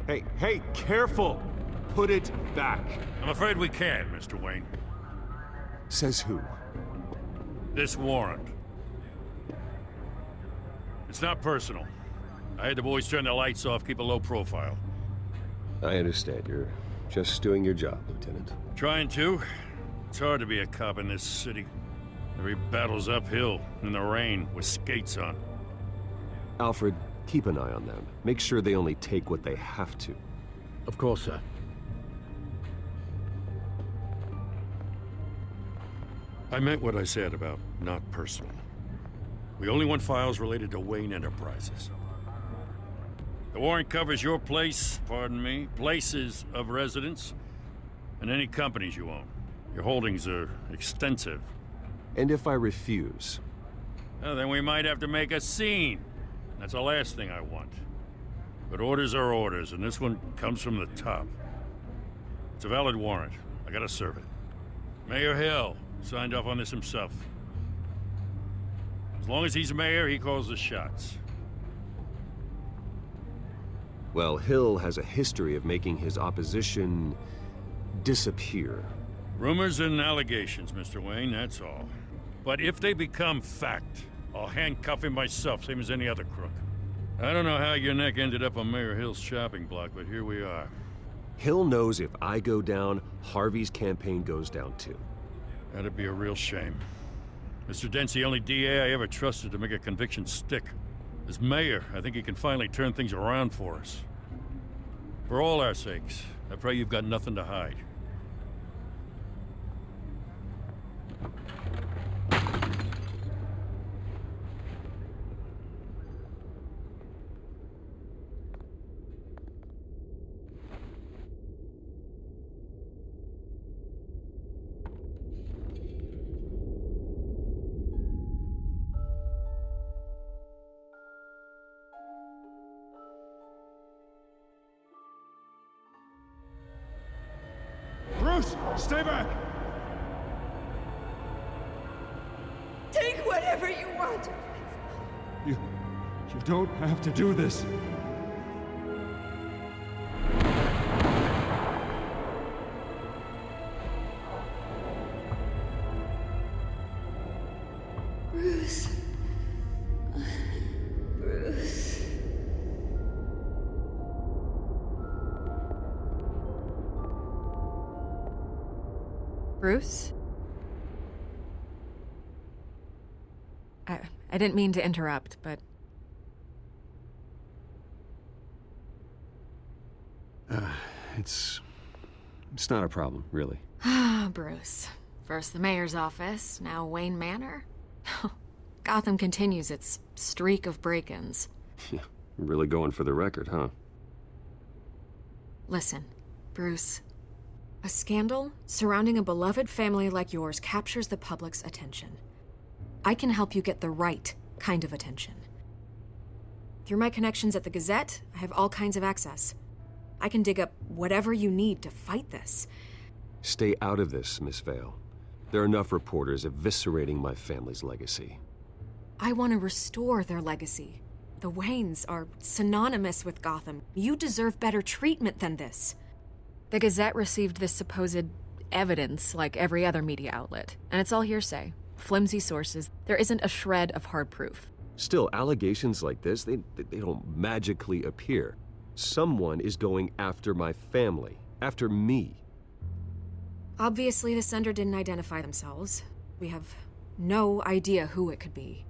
Hey, careful! Put it back. I'm afraid we can't, Mr. Wayne. Says who? This warrant. It's not personal. I had the boys turn the lights off, keep a low profile. I understand. You're just doing your job, Lieutenant. Trying to. It's hard to be a cop in this city. Every battle's uphill, in the rain, with skates on. Alfred, keep an eye on them. Make sure they only take what they have to. Of course, sir. I meant what I said about not personal. We only want files related to Wayne Enterprises. The warrant covers your place, pardon me, places of residence, and any companies you own. Your holdings are extensive. And if I refuse? Well, then we might have to make a scene. That's the last thing I want. But orders are orders, and this one comes from the top. It's a valid warrant. I gotta serve it. Mayor Hill signed off on this himself. As long as he's mayor, he calls the shots. Well, Hill has a history of making his opposition disappear. Rumors and allegations, Mr. Wayne, that's all. But if they become fact, I'll handcuff him myself, same as any other crook. I don't know how your neck ended up on Mayor Hill's shopping block, but here we are. Hill knows if I go down, Harvey's campaign goes down too. That'd be a real shame. Mr. Dent's the only DA I ever trusted to make a conviction stick. As mayor, I think he can finally turn things around for us. For all our sakes, I pray you've got nothing to hide. Bruce, stay back! Take whatever you want. You don't have to do this. Bruce. Bruce. Bruce? I didn't mean to interrupt, but... It's not a problem, really. Ah, Bruce. First the mayor's office, now Wayne Manor. Gotham continues its streak of break-ins. Yeah, really going for the record, huh? Listen, Bruce. A scandal surrounding a beloved family like yours captures the public's attention. I can help you get the right kind of attention. Through my connections at the Gazette, I have all kinds of access. I can dig up whatever you need to fight this. Stay out of this, Miss Vale. There are enough reporters eviscerating my family's legacy. I want to restore their legacy. The Waynes are synonymous with Gotham. You deserve better treatment than this. The Gazette received this supposed evidence like every other media outlet, and it's all hearsay. Flimsy sources. There isn't a shred of hard proof. Still, allegations like this, they don't magically appear. Someone is going after my family, after me. Obviously, the sender didn't identify themselves. We have no idea who it could be.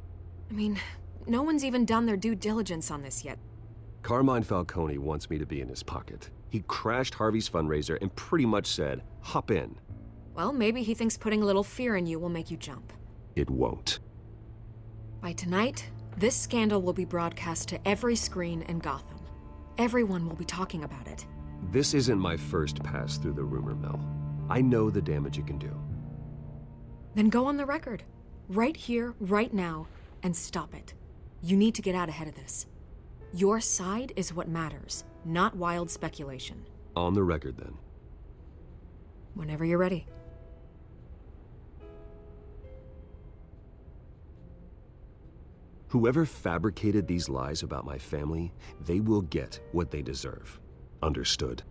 I mean, no one's even done their due diligence on this yet. Carmine Falcone wants me to be in his pocket. He crashed Harvey's fundraiser and pretty much said, hop in. Well, maybe he thinks putting a little fear in you will make you jump. It won't. By tonight, this scandal will be broadcast to every screen in Gotham. Everyone will be talking about it. This isn't my first pass through the rumor mill. I know the damage it can do. Then go on the record. Right here, right now, and stop it. You need to get out ahead of this. Your side is what matters, not wild speculation. On the record, then. Whenever you're ready. Whoever fabricated these lies about my family, they will get what they deserve. Understood.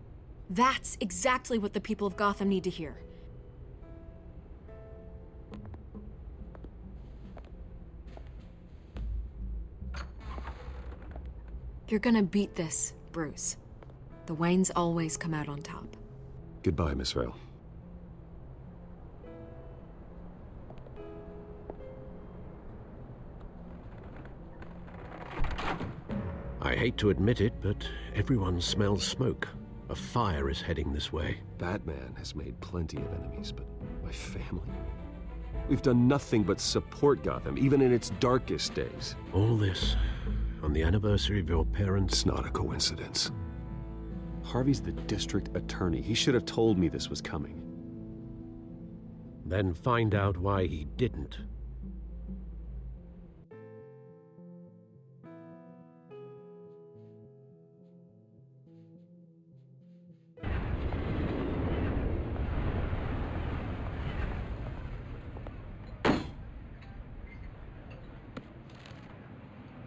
That's exactly what the people of Gotham need to hear. You're gonna beat this, Bruce. The Waynes always come out on top. Goodbye, Miss Vale. I hate to admit it, but everyone smells smoke. A fire is heading this way. Batman has made plenty of enemies, but my family? We've done nothing but support Gotham, even in its darkest days. All this on the anniversary of your parents'... It's not a coincidence. Harvey's the district attorney. He should have told me this was coming. Then find out why he didn't.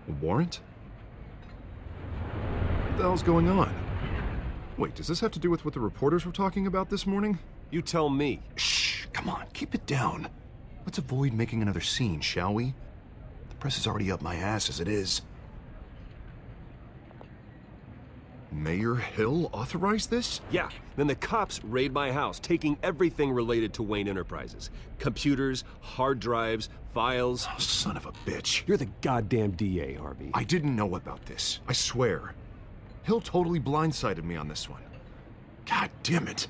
A warrant? What the hell's going on? Wait, does this have to do with what the reporters were talking about this morning? You tell me. Shh, come on, keep it down. Let's avoid making another scene, shall we? The press is already up my ass as it is. Mayor Hill authorized this? Yeah, then the cops raid my house, taking everything related to Wayne Enterprises. Computers, hard drives, files. Oh, son of a bitch. You're the goddamn DA, Harvey. I didn't know about this, I swear. Hill totally blindsided me on this one. God damn it.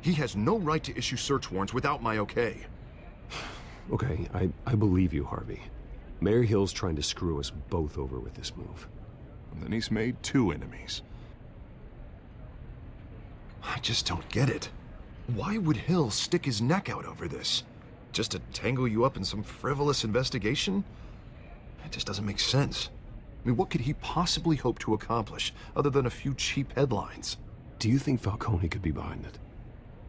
He has no right to issue search warrants without my okay. Okay, I believe you, Harvey. Mayor Hill's trying to screw us both over with this move. And then he's made 2 enemies. I just don't get it. Why would Hill stick his neck out over this? Just to tangle you up in some frivolous investigation? It just doesn't make sense. I mean, what could he possibly hope to accomplish other than a few cheap headlines? Do you think Falcone could be behind it?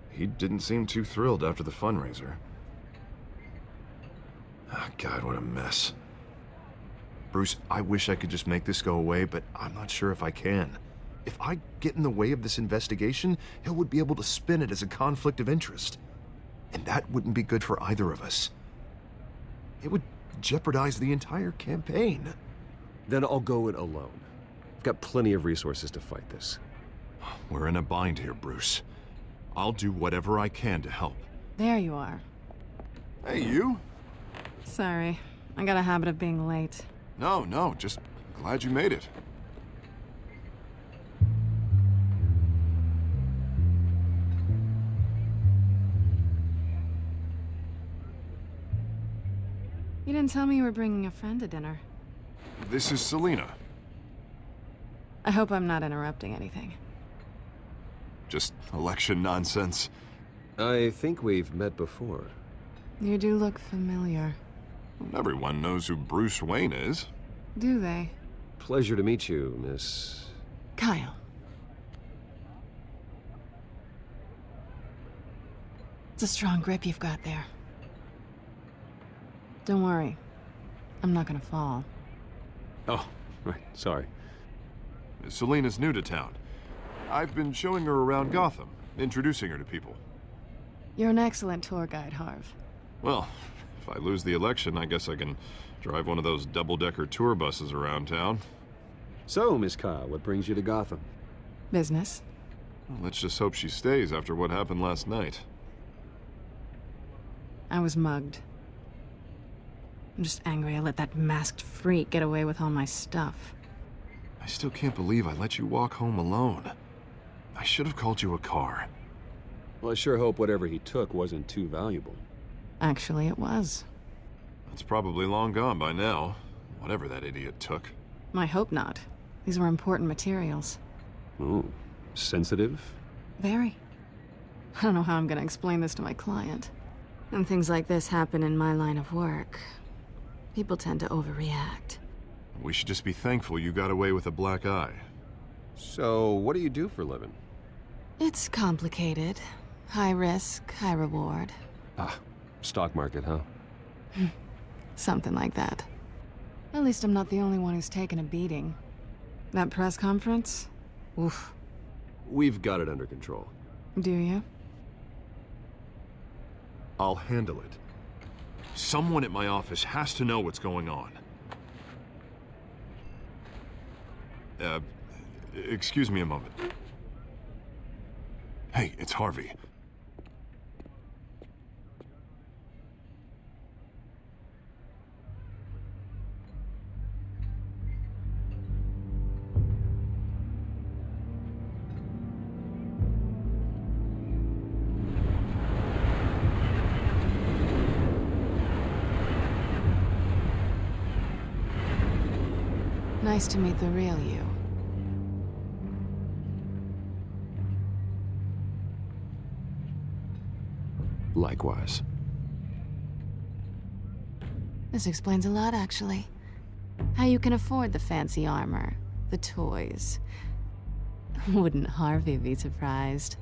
He didn't seem too thrilled after the fundraiser. Oh, God, what a mess. Bruce, I wish I could just make this go away, but I'm not sure if I can. If I get in the way of this investigation, Hill would be able to spin it as a conflict of interest. And that wouldn't be good for either of us. It would jeopardize the entire campaign. Then I'll go it alone. I've got plenty of resources to fight this. We're in a bind here, Bruce. I'll do whatever I can to help. There you are. Hey, you? Sorry, I got a habit of being late. No, just glad you made it. You didn't tell me you were bringing a friend to dinner. This is Selina. I hope I'm not interrupting anything. Just election nonsense. I think we've met before. You do look familiar. Everyone knows who Bruce Wayne is. Do they? Pleasure to meet you, Miss... Kyle. It's a strong grip you've got there. Don't worry. I'm not gonna fall. Oh, right, sorry. Selina's new to town. I've been showing her around Gotham, introducing her to people. You're an excellent tour guide, Harv. Well, if I lose the election, I guess I can drive one of those double-decker tour buses around town. So, Miss Kyle, what brings you to Gotham? Business. Well, let's just hope she stays after what happened last night. I was mugged. I'm just angry I let that masked freak get away with all my stuff. I still can't believe I let you walk home alone. I should have called you a car. Well, I sure hope whatever he took wasn't too valuable. Actually, it was. It's probably long gone by now, whatever that idiot took. I hope not. These were important materials. Ooh, sensitive? Very. I don't know how I'm gonna explain this to my client. When things like this happen in my line of work, people tend to overreact. We should just be thankful you got away with a black eye. So, what do you do for a living? It's complicated. High risk, high reward. Ah, stock market, huh? Something like that. At least I'm not the only one who's taken a beating. That press conference? Oof, We've got it under control. Do you? I'll handle it. Someone at my office has to know what's going on. Excuse me a moment. Hey, it's Harvey. Nice to meet the real you. Likewise. This explains a lot, actually. How you can afford the fancy armor, the toys. Wouldn't Harvey be surprised?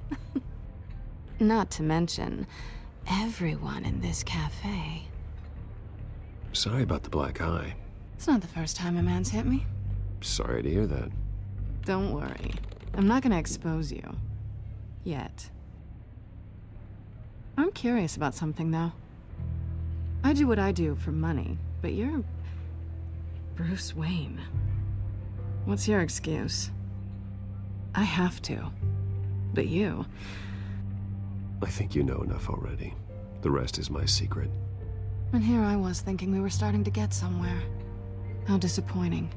Not to mention, everyone in this cafe. Sorry about the black eye. It's not the first time a man's hit me. Sorry to hear that. Don't worry. I'm not gonna expose you. Yet. I'm curious about something, though. I do what I do for money, but you're... Bruce Wayne. What's your excuse? I have to. But you... I think you know enough already. The rest is my secret. And here I was thinking we were starting to get somewhere. How disappointing.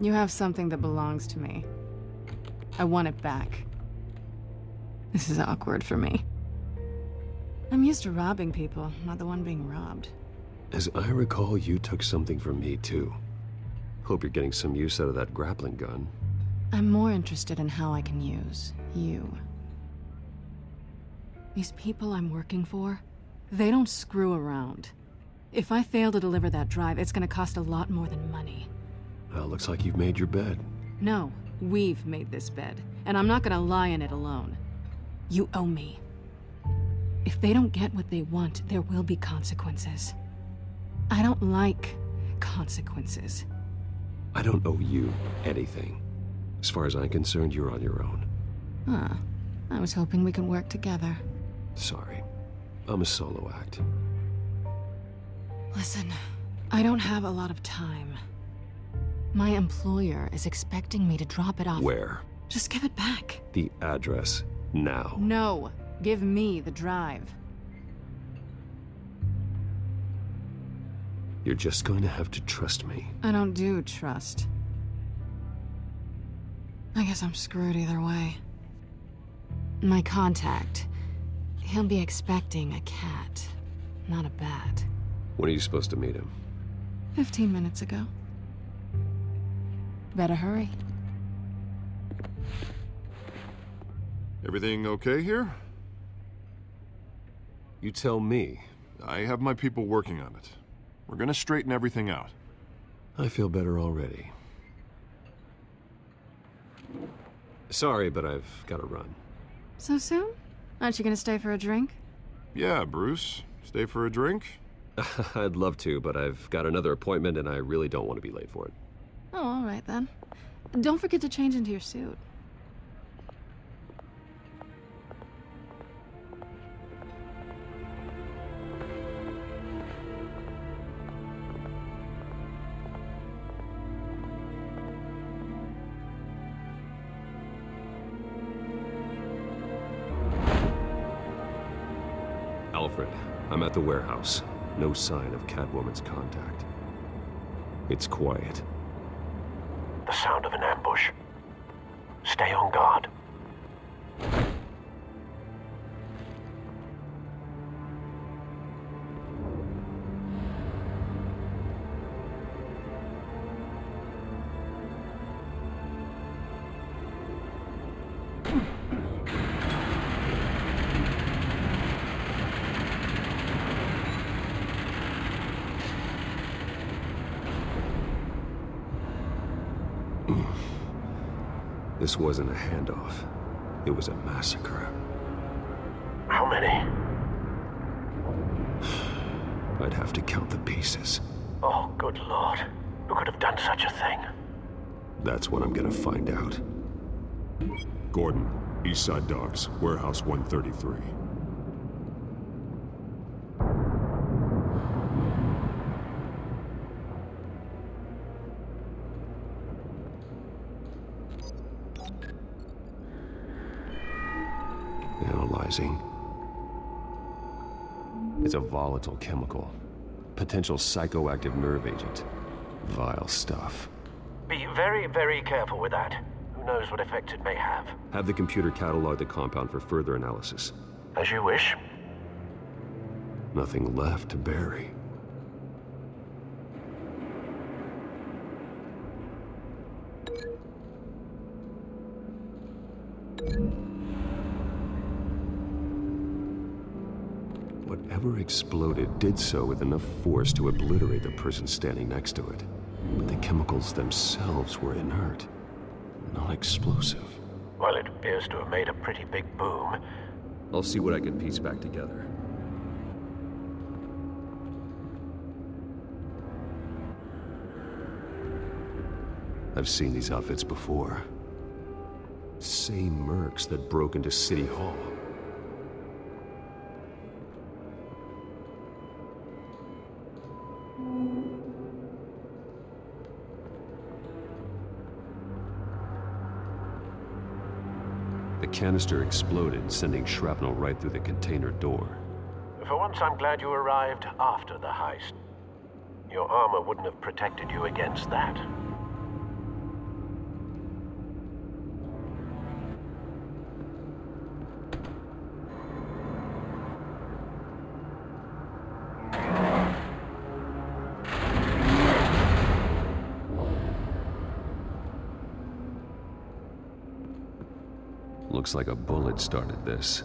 You have something that belongs to me. I want it back. This is awkward for me. I'm used to robbing people, not the one being robbed. As I recall, you took something from me, too. Hope you're getting some use out of that grappling gun. I'm more interested in how I can use you. These people I'm working for, they don't screw around. If I fail to deliver that drive, it's gonna cost a lot more than money. Well, looks like you've made your bed. No, we've made this bed, and I'm not gonna lie in it alone. You owe me. If they don't get what they want, there will be consequences. I don't like consequences. I don't owe you anything. As far as I'm concerned, you're on your own. Huh. I was hoping we could work together. Sorry. I'm a solo act. Listen, I don't have a lot of time. My employer is expecting me to drop it off. Where? Just give it back. The address. Now. No. Give me the drive. You're just going to have to trust me. I don't do trust. I guess I'm screwed either way. My contact, he'll be expecting a cat, not a bat. When are you supposed to meet him? 15 minutes ago. Better hurry. Everything okay here? You tell me. I have my people working on it. We're gonna straighten everything out. I feel better already. Sorry, but I've got to run. So soon? Aren't you gonna stay for a drink? Yeah, Bruce. Stay for a drink? I'd love to, but I've got another appointment and I really don't want to be late for it. Oh, all right then. Don't forget to change into your suit. Alfred, I'm at the warehouse. No sign of Catwoman's contact. It's quiet. The sound of an ambush. Stay on guard. This wasn't a handoff. It was a massacre. How many? I'd have to count the pieces. Oh, good lord. Who could have done such a thing? That's what I'm gonna find out. Gordon, Eastside Docks, Warehouse 133. Analyzing. It's a volatile chemical. Potential psychoactive nerve agent. Vile stuff. Be very, very careful with that. Who knows what effects it may have. Have the computer catalog the compound for further analysis. As you wish. Nothing left to bury. Whatever exploded did so with enough force to obliterate the person standing next to it. But the chemicals themselves were inert, not explosive. Well, it appears to have made a pretty big boom. I'll see what I can piece back together. I've seen these outfits before. Same mercs that broke into City Hall. The canister exploded, sending shrapnel right through the container door. For once, I'm glad you arrived after the heist. Your armor wouldn't have protected you against that. Looks like a bullet started this.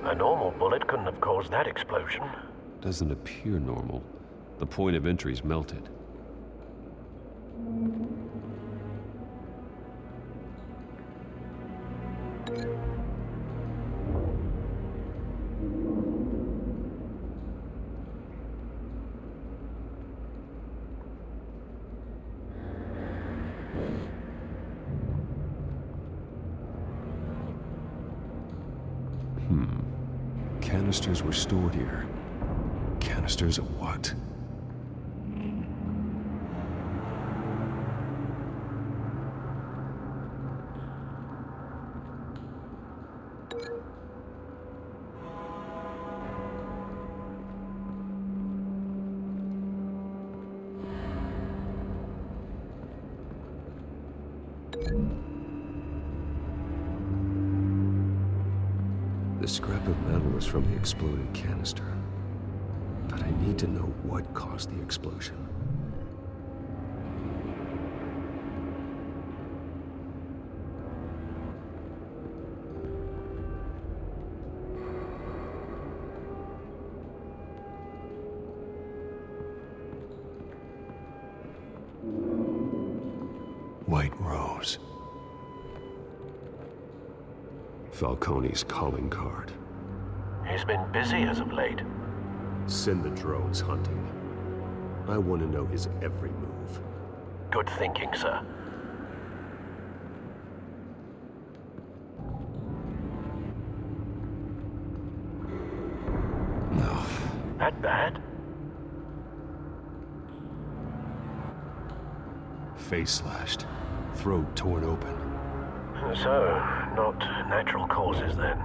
A normal bullet couldn't have caused that explosion. Doesn't appear normal. The point of entry's melted. Canisters were stored here. Canisters of what? The scrap of metal is from the exploded canister. But I need to know what caused the explosion. White Rose. Falcone's calling card. He's been busy as of late. Send the drones hunting. I want to know his every move. Good thinking, sir. No. That bad? Face slashed. Throat torn open. So, not natural causes then.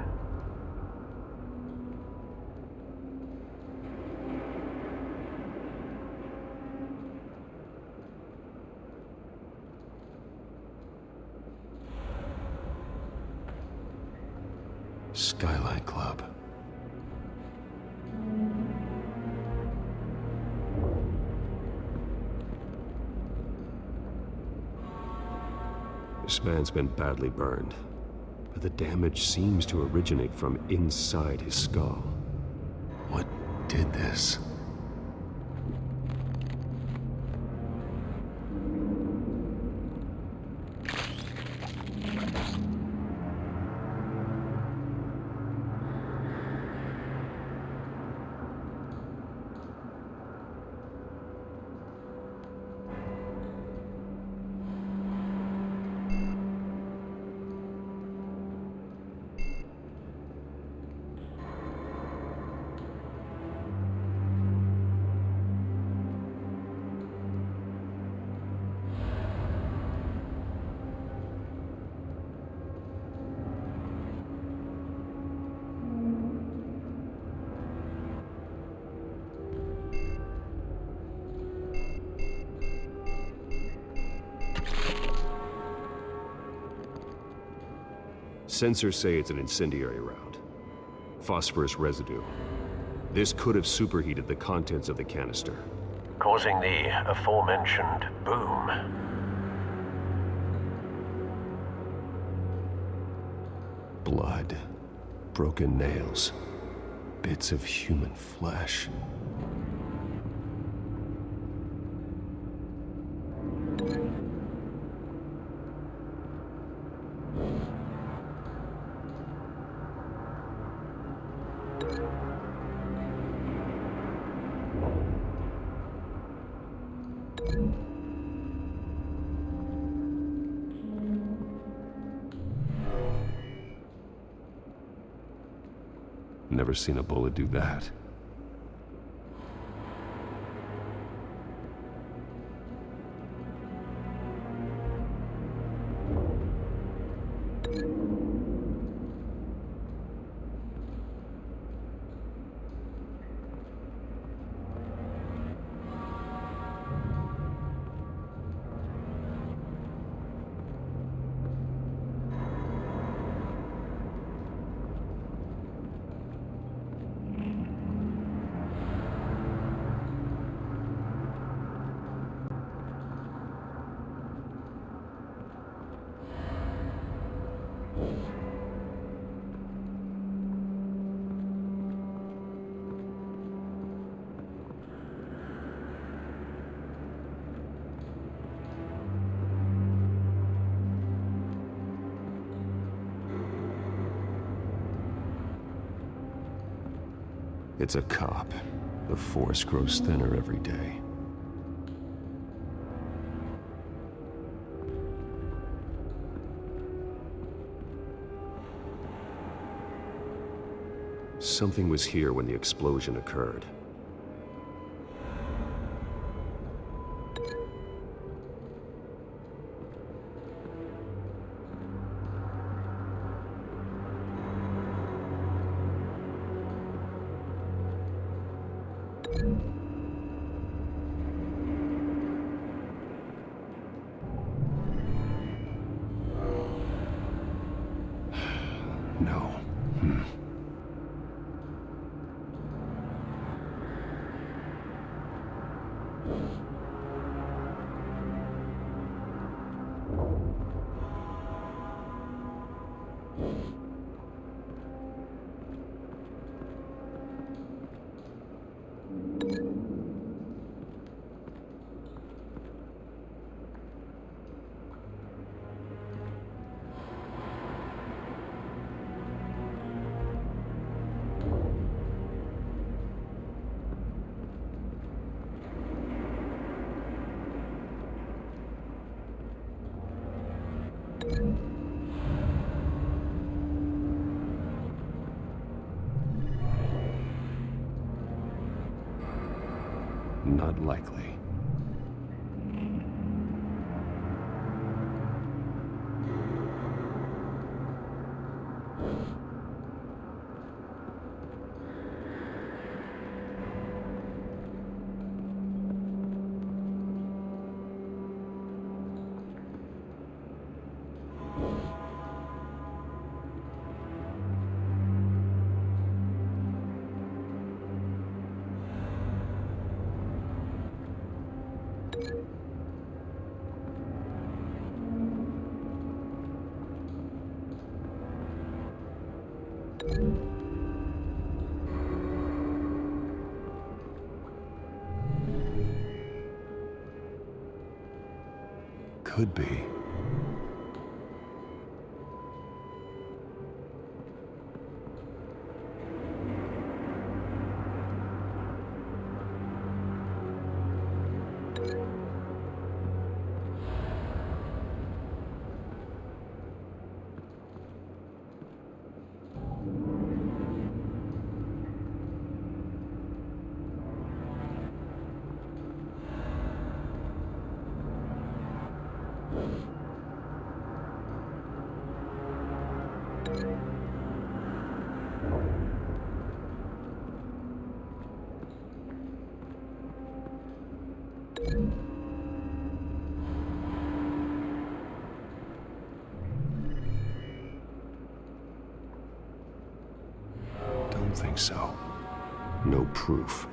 Skyline Club. This man's been badly burned, but the damage seems to originate from inside his skull. What did this? Sensors say it's an incendiary round. Phosphorus residue. This could have superheated the contents of the canister, causing the aforementioned boom. Blood, broken nails, bits of human flesh. Never seen a bullet do that. It's a cop. The force grows thinner every day. Something was here when the explosion occurred. No. Not likely. Could be. think so. No proof.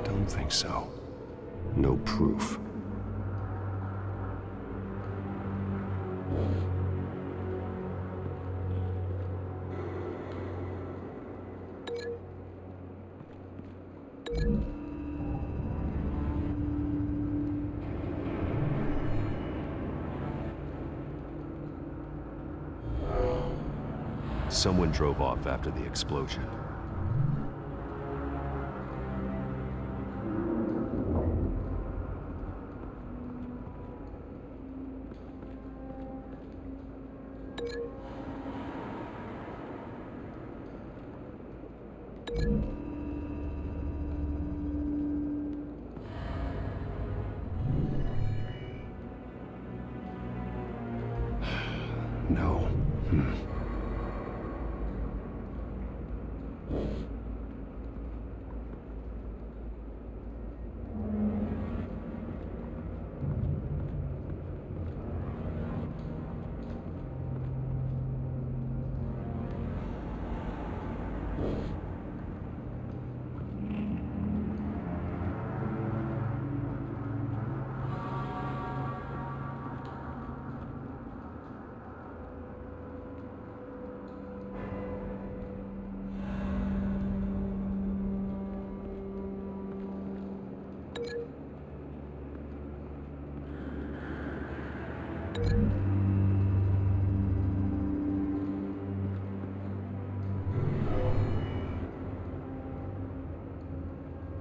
Don't think so. No proof. Someone drove off after the explosion. No.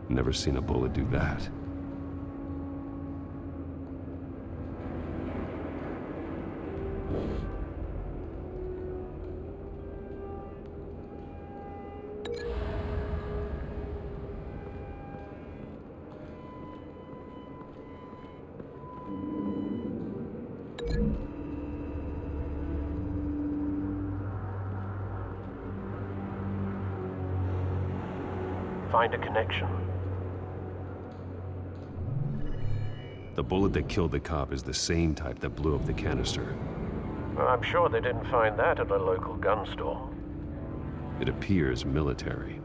Never seen a bullet do that. Find a connection. The bullet that killed the cop is the same type that blew up the canister. Well, I'm sure they didn't find that at a local gun store. It appears military.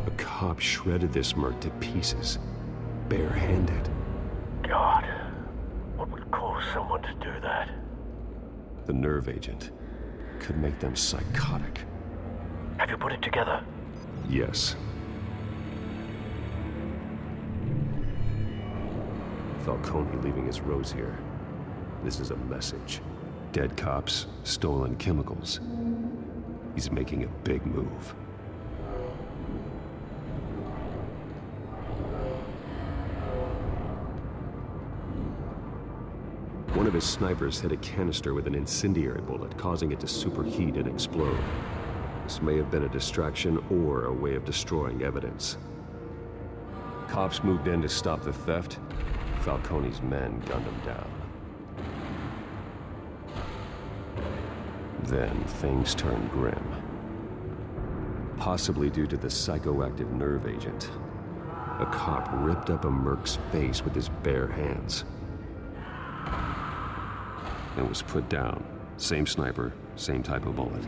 A cop shredded this merc to pieces, barehanded. God, what would cause someone to do that? The nerve agent could make them psychotic. Have you put it together? Yes. Falcone leaving his rose here. This is a message. Dead cops, stolen chemicals. He's making a big move. One of his snipers hit a canister with an incendiary bullet, causing it to superheat and explode. This may have been a distraction or a way of destroying evidence. Cops moved in to stop the theft. Falcone's men gunned him down. Then things turned grim. Possibly due to the psychoactive nerve agent. A cop ripped up a merc's face with his bare hands. And was put down. Same sniper, same type of bullet.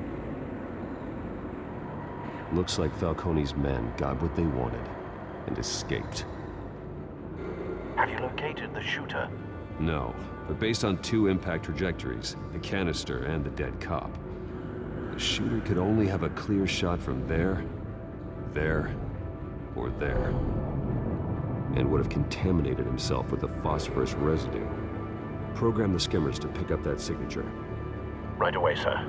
Looks like Falcone's men got what they wanted and escaped. Have you located the shooter? No, but based on 2 impact trajectories, the canister and the dead cop, the shooter could only have a clear shot from there, or there, and would have contaminated himself with the phosphorus residue. Program the skimmers to pick up that signature. Right away, sir.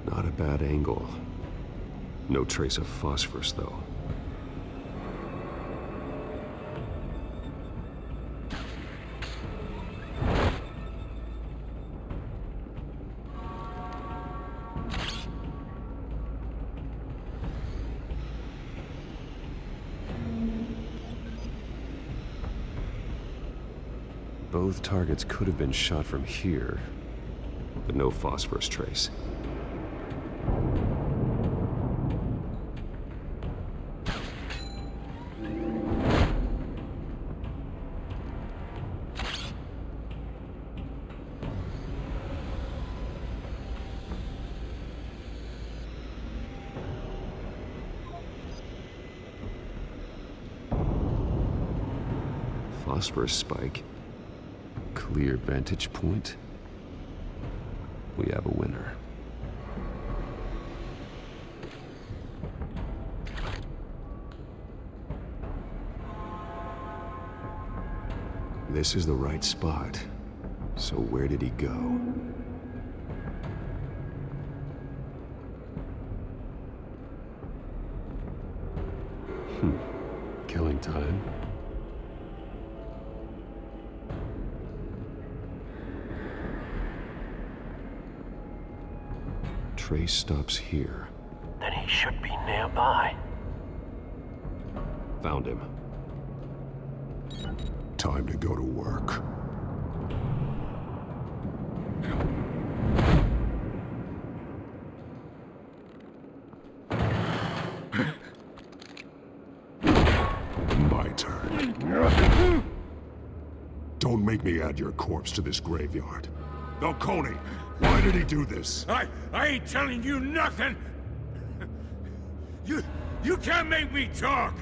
Not a bad angle. No trace of phosphorus, though. Both targets could have been shot from here, but no phosphorus trace. Phosphorus spike. Clear vantage point. We have a winner. This is the right spot. So where did he go? Killing time. Trace stops here. Then he should be nearby. Found him. Time to go to work. My turn. Don't make me add your corpse to this graveyard. Falcone, why did he do this? I ain't telling you nothing! You can't make me talk!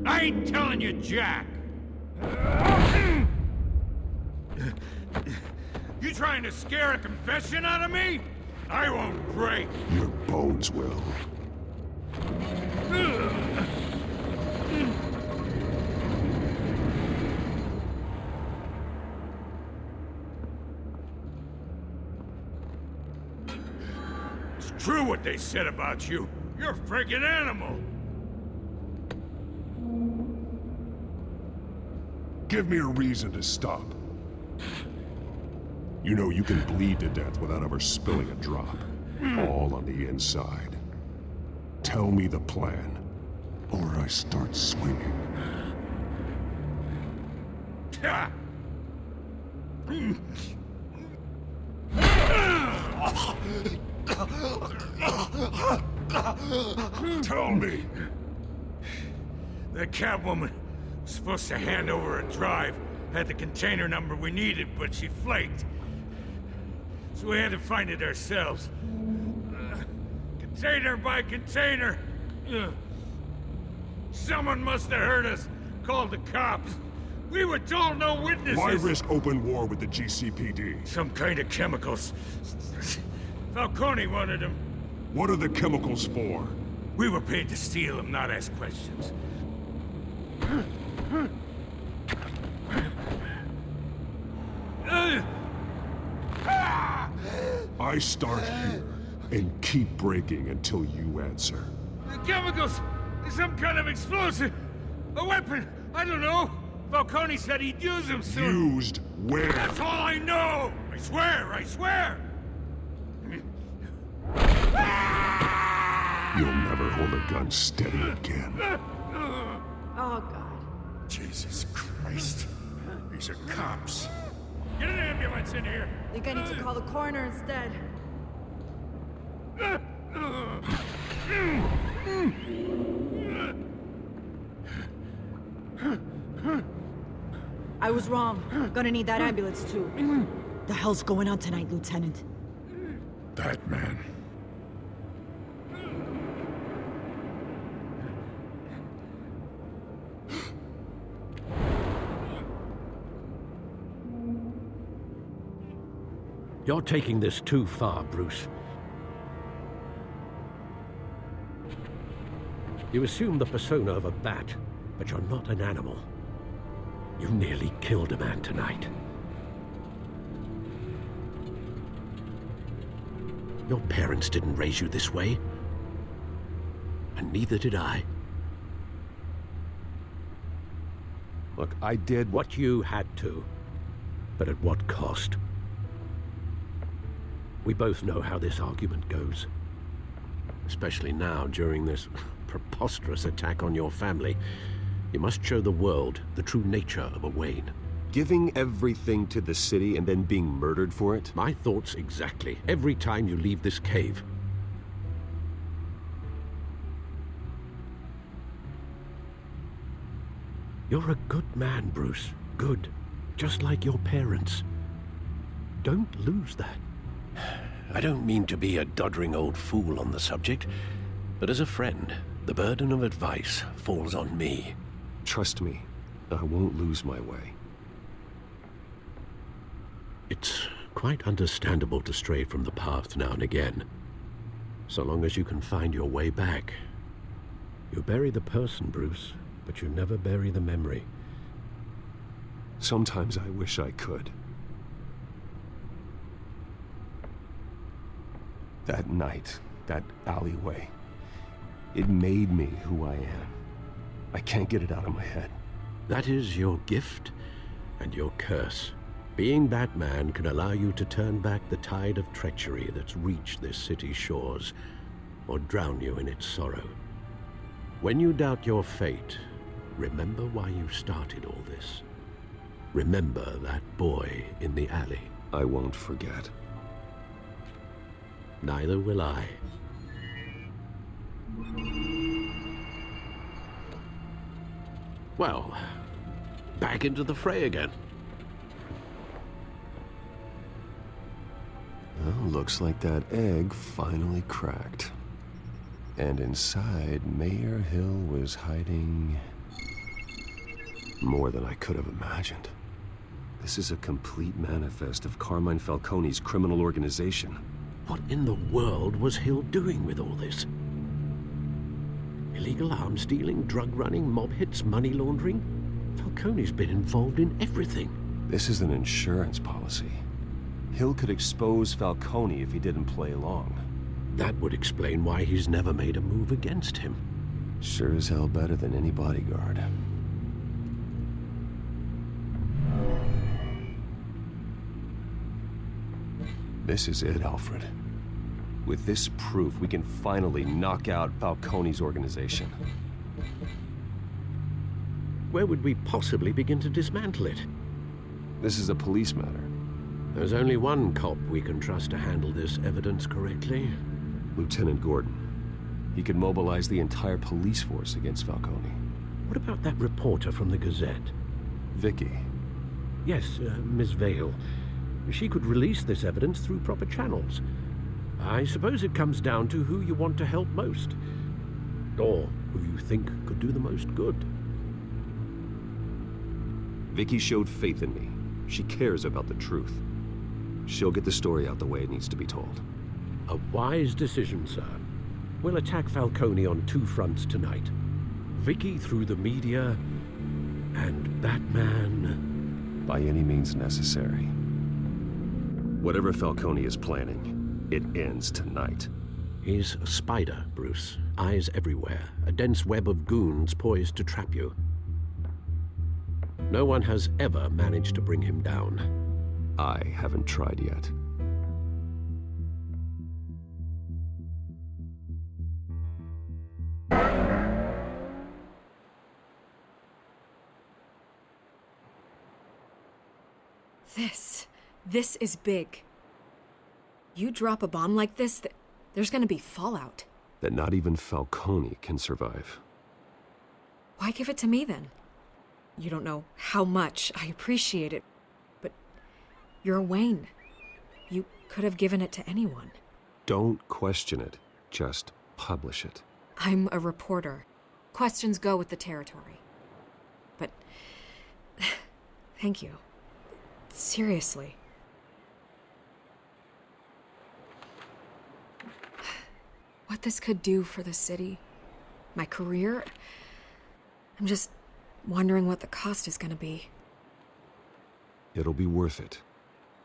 I ain't telling you jack! You trying to scare a confession out of me? I won't break! Your bones will. It's true what they said about you. You're a freaking animal! Give me a reason to stop. You know you can bleed to death without ever spilling a drop. All on the inside. Tell me the plan, or I start swinging. Tell me! That Catwoman was supposed to hand over a drive. Had the container number we needed, but she flaked. So we had to find it ourselves. Container by container. Someone must have heard us. Called the cops. We were told no witnesses. Why risk open war with the GCPD? Some kind of chemicals. Falcone wanted them. What are the chemicals for? We were paid to steal them, not ask questions. I start here and keep breaking until you answer. The chemicals! Some kind of explosive! A weapon! I don't know! Falcone said he'd use them soon! Used where? That's all I know! I swear! I swear! You'll never hold a gun steady again. Oh, God. Jesus Christ. These are cops. Get an ambulance in here! Think I need to call the coroner instead. I was wrong. Gonna need that ambulance, too. The hell's going on tonight, Lieutenant? Batman. You're taking this too far, Bruce. You assume the persona of a bat, but you're not an animal. You nearly killed a man tonight. Your parents didn't raise you this way. And neither did I. Look, I did What you had to. But at what cost? We both know how this argument goes. Especially now, during this preposterous attack on your family. You must show the world the true nature of a Wayne. giving everything to the city and then being murdered for it. My thoughts exactly. Every time you leave this cave. You're a good man, Bruce. Good. Just like your parents. Don't lose that. I don't mean to be a doddering old fool on the subject, but as a friend, the burden of advice falls on me. Trust me, I won't lose my way. It's quite understandable to stray from the path now and again, so long as you can find your way back. You bury the person, Bruce, but you never bury the memory. Sometimes I wish I could. That night, that alleyway, it made me who I am. I can't get it out of my head. That is your gift and your curse. Being Batman can allow you to turn back the tide of treachery that's reached this city's shores, or drown you in its sorrow. When you doubt your fate, remember why you started all this. Remember that boy in the alley. I won't forget. Neither will I. Well, back into the fray again. Well, looks like that egg finally cracked. And inside, Mayor Hill was hiding more than I could have imagined. This is a complete manifest of Carmine Falcone's criminal organization. What in the world was Hill doing with all this? Illegal arms dealing, drug running, mob hits, money laundering? Falcone's been involved in everything. This is an insurance policy. Hill could expose Falcone if he didn't play along. That would explain why he's never made a move against him. Sure as hell better than any bodyguard. This is it, Alfred. With this proof, we can finally knock out Falcone's organization. Where would we possibly begin to dismantle it? This is a police matter. There's only one cop we can trust to handle this evidence correctly. Lieutenant Gordon. He could mobilize the entire police force against Falcone. What about that reporter from the Gazette? Vicky. Yes, Miss Vale. She could release this evidence through proper channels. I suppose it comes down to who you want to help most. Or who you think could do the most good. Vicky showed faith in me. She cares about the truth. She'll get the story out the way it needs to be told. A wise decision, sir. We'll attack Falcone on two fronts tonight. Vicky through the media, and Batman... by any means necessary. Whatever Falcone is planning, It ends tonight. He's a spider, Bruce. Eyes everywhere. A dense web of goons poised to trap you. No one has ever managed to bring him down. I haven't tried yet. This is big. You drop a bomb like this, there's gonna be fallout. That not even Falcone can survive. Why give it to me then? You don't know how much I appreciate it, but you're Wayne. You could have given it to anyone. Don't question it. Just publish it. I'm a reporter. Questions go with the territory. But thank you. Seriously. What this could do for the city, my career, I'm just wondering what the cost is gonna be. It'll be worth it.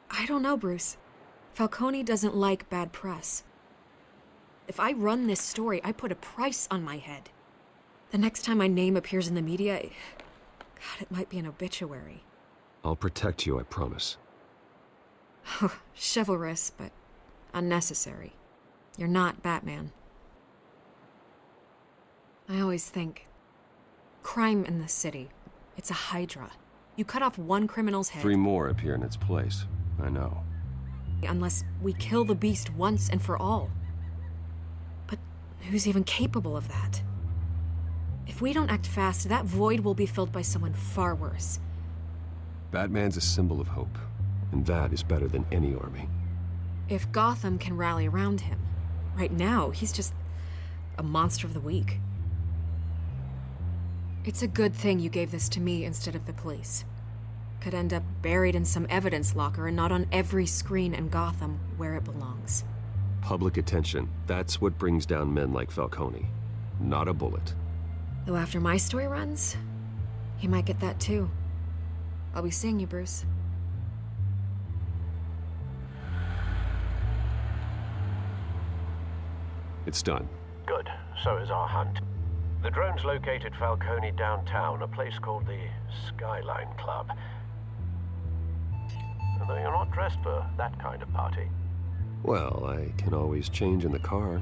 I don't know, Bruce. Falcone doesn't like bad press. If I run this story, I put a price on my head. The next time my name appears in the media, God, it might be an obituary. I'll protect you, I promise. Chivalrous, but unnecessary. You're not Batman. I always think, crime in the city, it's a hydra. You cut off one criminal's head. 3 more appear in its place. I know. Unless we kill the beast once and for all. But who's even capable of that? If we don't act fast, that void will be filled by someone far worse. Batman's a symbol of hope, and that is better than any army. If Gotham can rally around him, right now, he's just a monster of the week. It's a good thing you gave this to me instead of the police. Could end up buried in some evidence locker and not on every screen in Gotham where it belongs. Public attention, that's what brings down men like Falcone. Not a bullet. Though after my story runs, he might get that too. I'll be seeing you, Bruce. It's done. Good. So is our hunt. The drone's located Falcone downtown, a place called the Skyline Club. Although you're not dressed for that kind of party. Well, I can always change in the car.